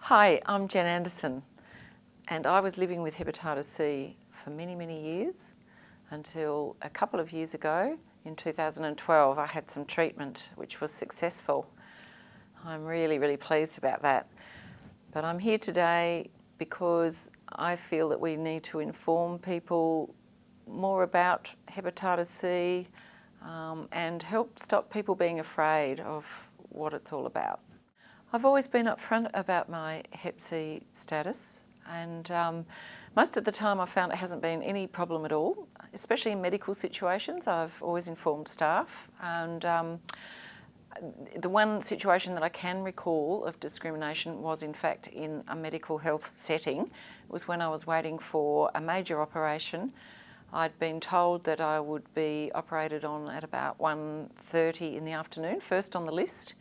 Hi, I'm Jen Anderson, and I was living with hepatitis C for many, many years until a couple of years ago, in 2012, I had some treatment which was successful. I'm really, really pleased about that. But I'm here today because I feel that we need to inform people more about hepatitis C and help stop people being afraid of what it's all about. I've always been upfront about my Hep C status, and most of the time I've found it hasn't been any problem at all, especially in medical situations. I've always informed staff, and the one situation that I can recall of discrimination was in fact in a medical health setting. It was when I was waiting for a major operation. I'd been told that I would be operated on at about 1:30 in the afternoon, first on the list,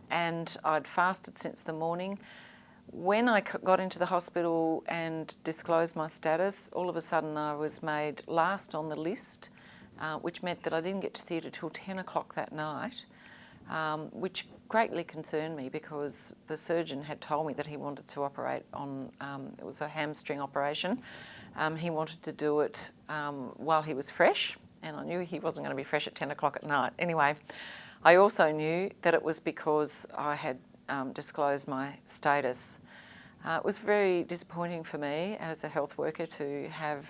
and I'd fasted since the morning. When I got into the hospital and disclosed my status, all of a sudden I was made last on the list, which meant that I didn't get to theatre till 10 o'clock that night, which greatly concerned me because the surgeon had told me that he wanted to operate on, it was a hamstring operation. He wanted to do it while he was fresh, and I knew he wasn't going to be fresh at 10 o'clock at night. Anyway, I also knew that it was because I had disclosed my status. It was very disappointing for me as a health worker to have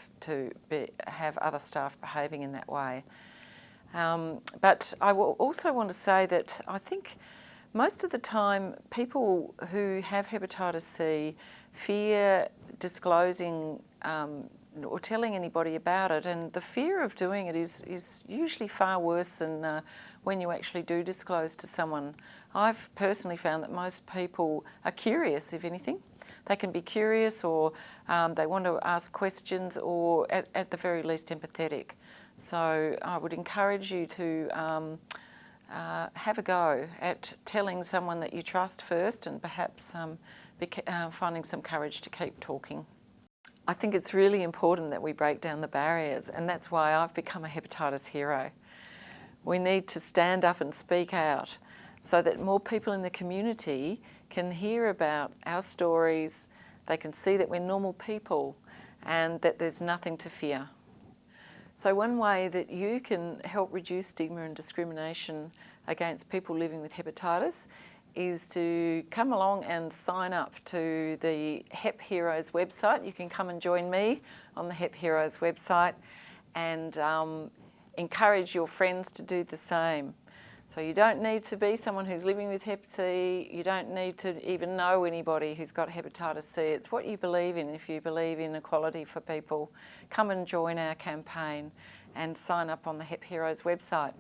other staff behaving in that way. But I will also want to say that I think most of the time people who have hepatitis C fear disclosing or telling anybody about it, and the fear of doing it is usually far worse than when you actually do disclose to someone. I've personally found that most people are curious, if anything. They can be curious, or they want to ask questions, or at the very least empathetic. So I would encourage you to have a go at telling someone that you trust first, and perhaps finding some courage to keep talking. I think it's really important that we break down the barriers, and that's why I've become a hepatitis hero. We need to stand up and speak out so that more people in the community can hear about our stories, they can see that we're normal people and that there's nothing to fear. So one way that you can help reduce stigma and discrimination against people living with hepatitis is to come along and sign up to the Hep Heroes website. You can come and join me on the Hep Heroes website and encourage your friends to do the same. So you don't need to be someone who's living with Hep C, you don't need to even know anybody who's got hepatitis C. It's what you believe in. If you believe in equality for people, come and join our campaign and sign up on the Hep Heroes website.